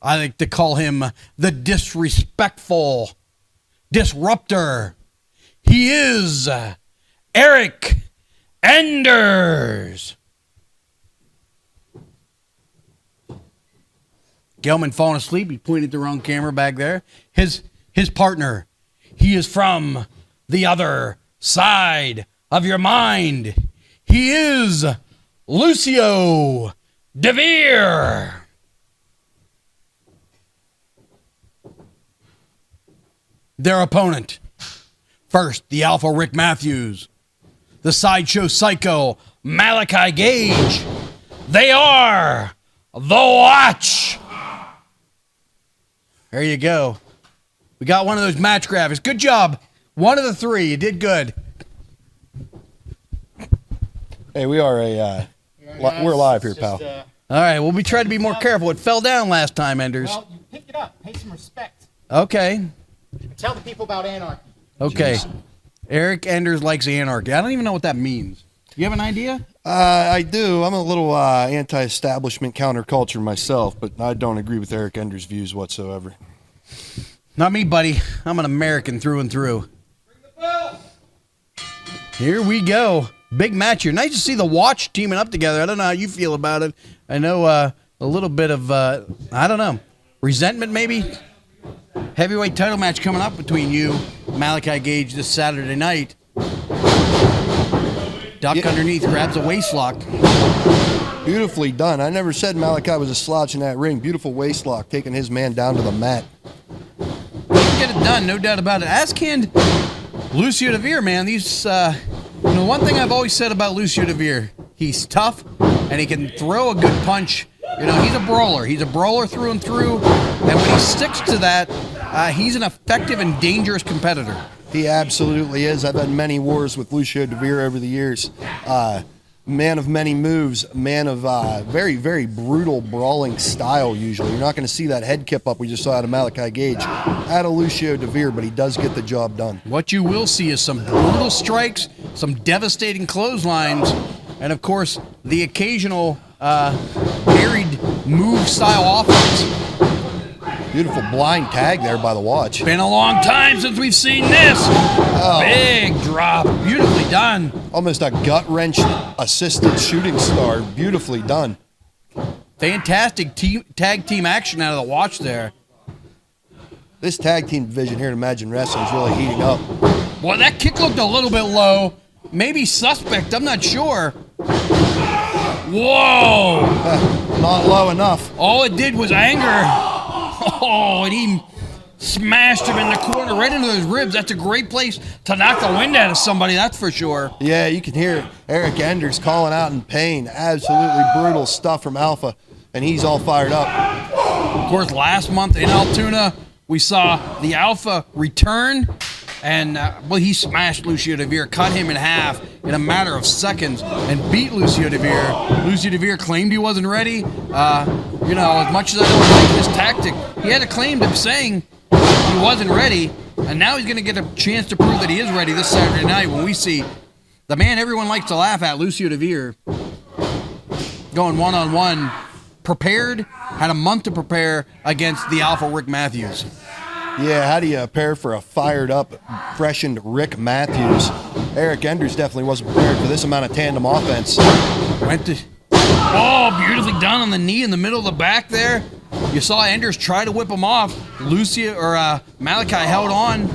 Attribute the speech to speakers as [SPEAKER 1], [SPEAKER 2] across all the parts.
[SPEAKER 1] I like to call him the disrespectful disruptor. He is Eric Enders. Gelman falling asleep. He pointed the wrong camera back there. His partner. He is from the other side of your mind. He is Lucio DeVere. Their opponent. First, the Alpha Rick Matthews. The Sideshow Psycho Malachi Gage. They are The Watch. There you go. We got one of those match graphics. Good job. One of the three. You did good.
[SPEAKER 2] Hey, we are we're live here, pal.
[SPEAKER 1] All right, well, we tried to be more careful. It fell down last time, Enders.
[SPEAKER 3] Well, you pick it up. Pay some respect.
[SPEAKER 1] Okay.
[SPEAKER 3] Tell the people about anarchy.
[SPEAKER 1] Okay.
[SPEAKER 2] Jeez.
[SPEAKER 1] Eric Enders likes anarchy. I don't even know what that means. You have an idea?
[SPEAKER 2] I do. I'm a little anti-establishment counterculture myself, but I don't agree with Eric Enders' views whatsoever.
[SPEAKER 1] Not me, buddy. I'm an American through and through.
[SPEAKER 3] Bring the bell.
[SPEAKER 1] Here we go. Big match here. Nice to see the Watch teaming up together. I don't know how you feel about it. I know a little bit of, I don't know, resentment maybe? Heavyweight title match coming up between you, Malachi Gage, this Saturday night. Duck underneath, grabs a waistlock.
[SPEAKER 2] Beautifully done. I never said Malachi was a slouch in that ring. Beautiful waistlock, taking his man down to the mat.
[SPEAKER 1] Get it done, no doubt about it. As can Lucio DeVere, man. These, one thing I've always said about Lucio DeVere, he's tough and he can throw a good punch. He's a brawler. He's a brawler through and through. And when he sticks to that, he's an effective and dangerous competitor.
[SPEAKER 2] He absolutely is. I've had many wars with Lucio DeVere over the years. Man of many moves, man of very, very brutal brawling style usually. You're not going to see that head kip up we just saw out of Malachi Gage out of Lucio DeVere, but he does get the job done.
[SPEAKER 1] What you will see is some brutal strikes, some devastating clotheslines, and of course, the occasional varied move style offense.
[SPEAKER 2] Beautiful blind tag there by the Watch.
[SPEAKER 1] Been a long time since we've seen this. Oh. Big drop. Beautifully done.
[SPEAKER 2] Almost a gut-wrench assisted shooting star. Beautifully done.
[SPEAKER 1] Fantastic tag team action out of the Watch there.
[SPEAKER 2] This tag team division here at Imagine Wrestling is really heating up.
[SPEAKER 1] Boy, that kick looked a little bit low. Maybe suspect. I'm not sure. Whoa.
[SPEAKER 2] Not low enough.
[SPEAKER 1] All it did was anger. Oh, and he smashed him in the corner right into those ribs. That's a great place to knock the wind out of somebody, that's for sure.
[SPEAKER 2] Yeah, you can hear Eric Enders calling out in pain. Absolutely brutal stuff from Alpha, and he's all fired up.
[SPEAKER 1] Of course, last month in Altoona, we saw the Alpha return, and he smashed Lucio DeVere, cut him in half in a matter of seconds, and beat Lucio DeVere. Lucio DeVere claimed he wasn't ready. As much as I don't like his tactic, he had a claim to saying he wasn't ready, and now he's going to get a chance to prove that he is ready this Saturday night when we see the man everyone likes to laugh at, Lucio DeVere, going one-on-one, prepared, had a month to prepare against the Alpha Rick Matthews.
[SPEAKER 2] Yeah, how do you prepare for a fired-up, freshened Rick Matthews? Eric Enders definitely wasn't prepared for this amount of tandem offense.
[SPEAKER 1] Beautifully done on the knee in the middle of the back there. You saw Enders try to whip him off. Malachi held on,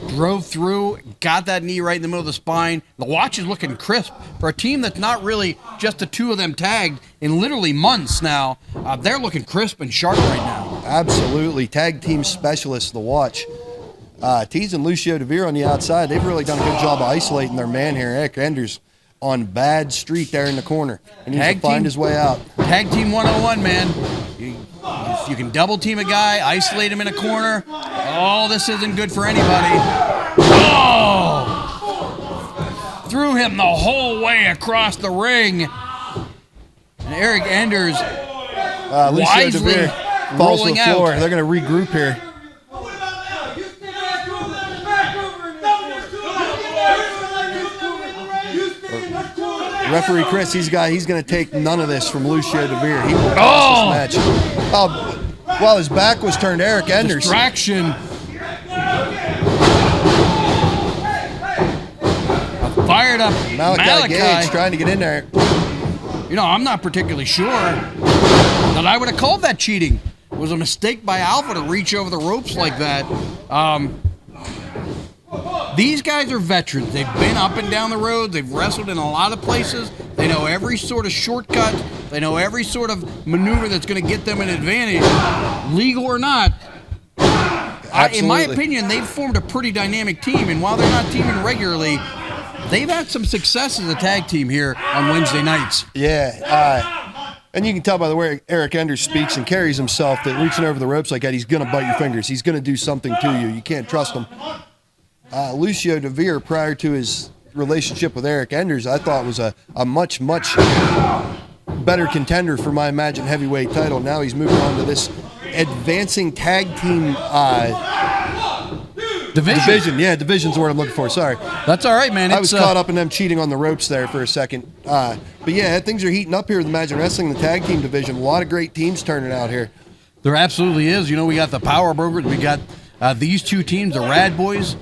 [SPEAKER 1] drove through, got that knee right in the middle of the spine. The Watch is looking crisp for a team that's not really just the two of them tagged in literally months now. They're looking crisp and sharp right now.
[SPEAKER 2] Absolutely. Tag team specialists, the Watch. Tease and Lucio DeVere on the outside, they've really done a good job of isolating their man here. Eric Enders on bad street there in the corner. And he needs to find his way out.
[SPEAKER 1] Tag team 101, man. You can double team a guy, isolate him in a corner. Oh, this isn't good for anybody. Oh! Threw him the whole way across the ring. And Eric Enders
[SPEAKER 2] Lucio DeVere falls to the floor. They're going to regroup here. Referee Chris, he's going to take none of this from Lucio DeVere. He will lost this match. while his back was turned, Eric Enders.
[SPEAKER 1] Distraction. Fired up
[SPEAKER 2] Malachi Gage trying to get in there.
[SPEAKER 1] You know, I'm not particularly sure that I would have called that cheating. It was a mistake by Alpha to reach over the ropes like that. These guys are veterans. They've been up and down the road. They've wrestled in a lot of places. They know every sort of shortcut. They know every sort of maneuver that's going to get them an advantage, legal or not. In my opinion, they've formed a pretty dynamic team, and while they're not teaming regularly, they've had some success as a tag team here on Wednesday nights.
[SPEAKER 2] Yeah, and you can tell by the way Eric Enders speaks and carries himself that reaching over the ropes like that, he's going to bite your fingers. He's going to do something to you. You can't trust him. Lucio DeVere, prior to his relationship with Eric Enders, I thought was a much, much better contender for my Imagine Heavyweight title. Now he's moving on to this advancing tag team division. Yeah, division's the word I'm looking for. Sorry.
[SPEAKER 1] That's all right, man.
[SPEAKER 2] I was caught up in them cheating on the ropes there for a second. But yeah, things are heating up here with Imagine Wrestling, the tag team division. A lot of great teams turning out here.
[SPEAKER 1] There absolutely is. You know, we got the Power Brokers. We got these two teams, the Rad Boys.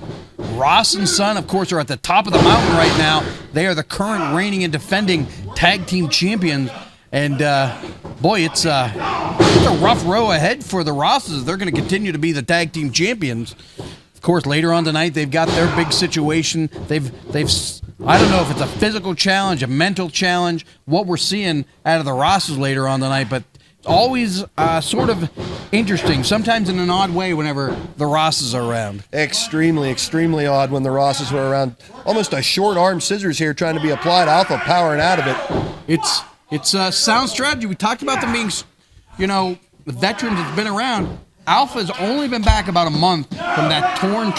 [SPEAKER 1] Ross and Son, of course, are at the top of the mountain right now. They are the current reigning and defending tag team champions. And, boy, it's a rough row ahead for the Rosses. They're going to continue to be the tag team champions. Of course, later on tonight, they've got their big situation. They've I don't know if it's a physical challenge, a mental challenge, what we're seeing out of the Rosses later on tonight, but it's always sort of interesting, sometimes in an odd way whenever the Rosses are around.
[SPEAKER 2] Extremely, extremely odd when the Rosses were around. Almost a short arm scissors here trying to be applied. Alpha powering out of it.
[SPEAKER 1] It's a sound strategy. We talked about them being, you know, the veterans that's been around. Alpha's only been back about a month from that torn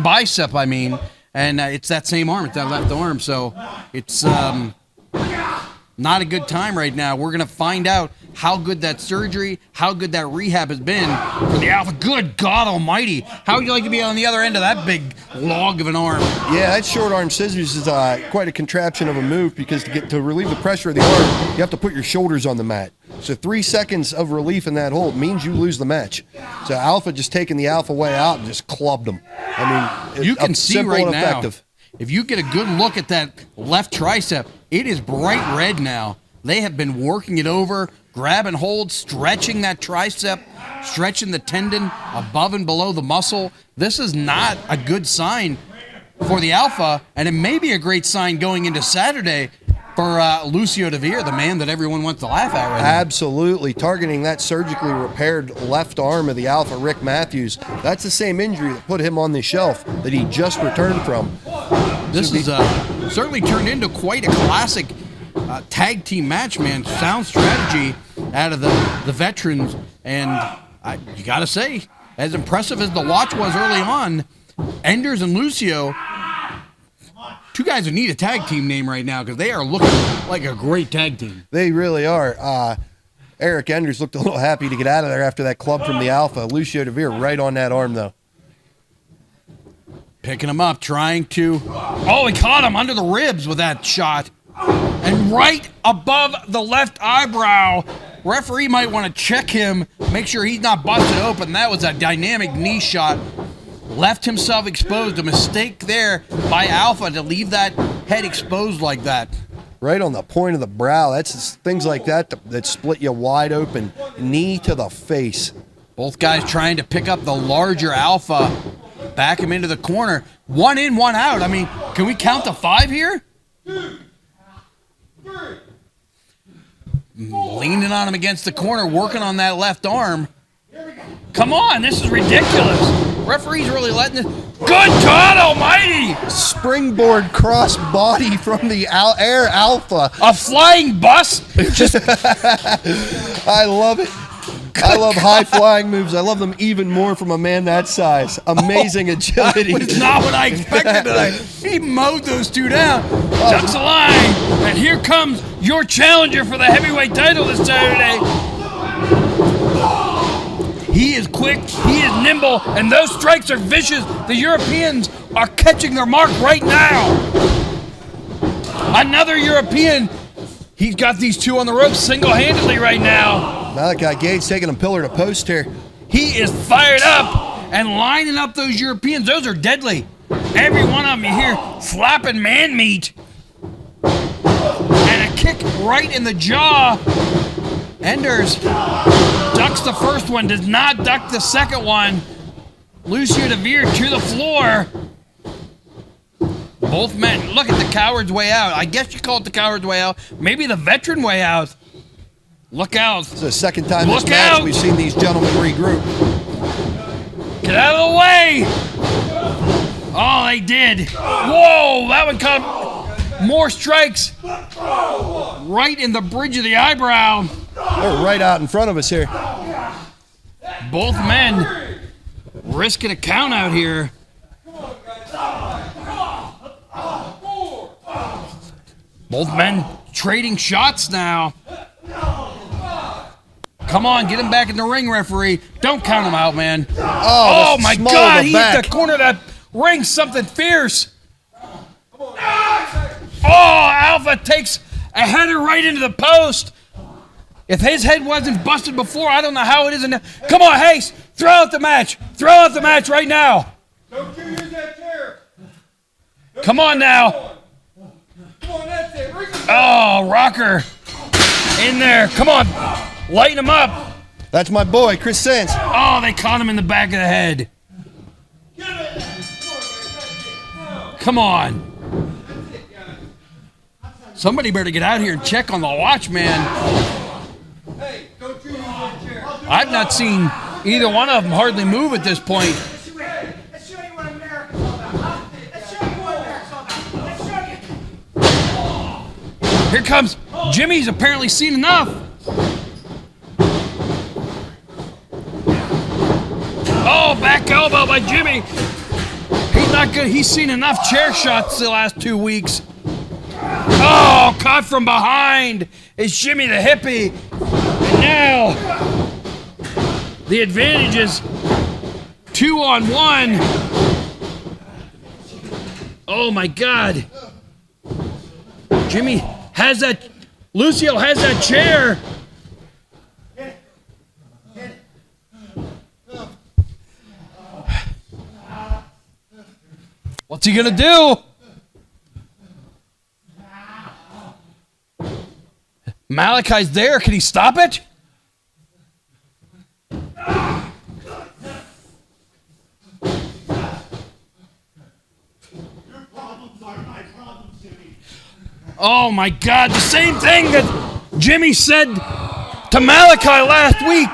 [SPEAKER 1] bicep, I mean, and it's that same arm, it's that left arm, so it's not a good time right now. We're going to find out how good that surgery, how good that rehab has been for the Alpha. Good God almighty. How would you like to be on the other end of that big log of an arm?
[SPEAKER 2] Yeah, that short arm scissors is quite a contraption of a move because to relieve the pressure of the arm, you have to put your shoulders on the mat. So 3 seconds of relief in that hold means you lose the match. So Alpha just taking the Alpha way out and just clubbed him. I mean,
[SPEAKER 1] you can see right now,
[SPEAKER 2] effective.
[SPEAKER 1] If you get a good look at that left tricep, it is bright red now. They have been working it over, grab and hold, stretching that tricep, stretching the tendon above and below the muscle. This is not a good sign for the Alpha, and it may be a great sign going into Saturday for Lucio DeVere, the man that everyone wants to laugh at right now.
[SPEAKER 2] Absolutely. Targeting that surgically repaired left arm of the Alpha, Rick Matthews. That's the same injury that put him on the shelf that he just returned from.
[SPEAKER 1] This is certainly turned into quite a classic tag team match, man. Sound strategy out of the veterans. And you got to say, as impressive as the watch was early on, Enders and Lucio, two guys who need a tag team name right now because they are looking like a great tag team.
[SPEAKER 2] They really are. Eric Enders looked a little happy to get out of there after that club from the Alpha. Lucio DeVere right on that arm, though.
[SPEAKER 1] Picking him up, trying to... Oh, he caught him under the ribs with that shot. And right above the left eyebrow. Referee might want to check him, make sure he's not busted open. That was a dynamic knee shot. Left himself exposed. A mistake there by Alpha to leave that head exposed like that.
[SPEAKER 2] Right on the point of the brow. That's things like that that split you wide open. Knee to the face.
[SPEAKER 1] Both guys trying to pick up the larger Alpha. Back him into the corner. 1 in, 1 out. I mean, can we count to 5 here?
[SPEAKER 3] 2, 3.
[SPEAKER 1] Leaning on him against the corner, working on that left arm. Come on, this is ridiculous. Referee's really letting this. Good God almighty!
[SPEAKER 2] Springboard cross body from the Air Alpha.
[SPEAKER 1] A flying bus? Just
[SPEAKER 2] I love it. I love high-flying moves. I love them even more from a man that size. Amazing agility.
[SPEAKER 1] That was not what I expected tonight. He mowed those two down. Ducks a line. And here comes your challenger for the heavyweight title this Saturday. He is quick, he is nimble, and those strikes are vicious. The Europeans are catching their mark right now. Another European He's got these two on the ropes single-handedly right now.
[SPEAKER 2] Malachi Gage taking him pillar to post here.
[SPEAKER 1] He is fired up and lining up those Europeans. Those are deadly. Every one of them, you hear flapping man meat. And a kick right in the jaw. Enders ducks the first one, does not duck the second one. Lucio DeVere to the floor. Both men, look at the coward's way out. I guess you call it the coward's way out. Maybe the veteran way out. Look out.
[SPEAKER 2] It's the second time
[SPEAKER 1] Look
[SPEAKER 2] this match
[SPEAKER 1] out.
[SPEAKER 2] we've seen these gentlemen regroup.
[SPEAKER 1] Get out of the way. Oh, they did. Whoa, that one caught more strikes. Right in the bridge of the eyebrow.
[SPEAKER 2] They're right out in front of us here.
[SPEAKER 1] Both men risking a count out here. Both men trading shots now. Come on, get him back in the ring, referee. Don't count him out, man. Oh my God, he hit the corner of that ring, something fierce. Oh, Alpha takes a header right into the post. If his head wasn't busted before, I don't know how it is. Come on, Hayes, throw out the match. Throw out the match right now.
[SPEAKER 3] Don't you use that chair.
[SPEAKER 1] Come on now.
[SPEAKER 3] Come on, that's it.
[SPEAKER 1] Oh, Rocker in there. Come on, lighten him up.
[SPEAKER 2] That's my boy, Chris Sands.
[SPEAKER 1] Oh, they caught him in the back of the head. Come on. Somebody better get out here and check on the watch, man.
[SPEAKER 3] Hey, don't you use that chair.
[SPEAKER 1] I've not seen either one of them hardly move at this point.
[SPEAKER 4] Let's show you what America's all about, huh? Let's show you what America's all about. Let's show you.
[SPEAKER 1] Here comes Jimmy's apparently seen enough. Oh, back elbow by Jimmy. He's not good. He's seen enough chair shots the last 2 weeks. Oh, caught from behind is Jimmy the hippie. And now the advantage is 2-on-1. Oh my God. Jimmy has that, Lucio has that chair. What's he gonna do? Malachi's there. Can he stop it? Oh my God, the same thing that Jimmy said to Malachi last week.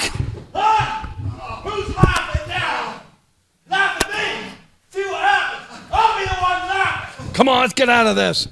[SPEAKER 3] Who's laughing now? Laugh at me. See what happens. I'll be the one laughing.
[SPEAKER 1] Come on, let's get out of this.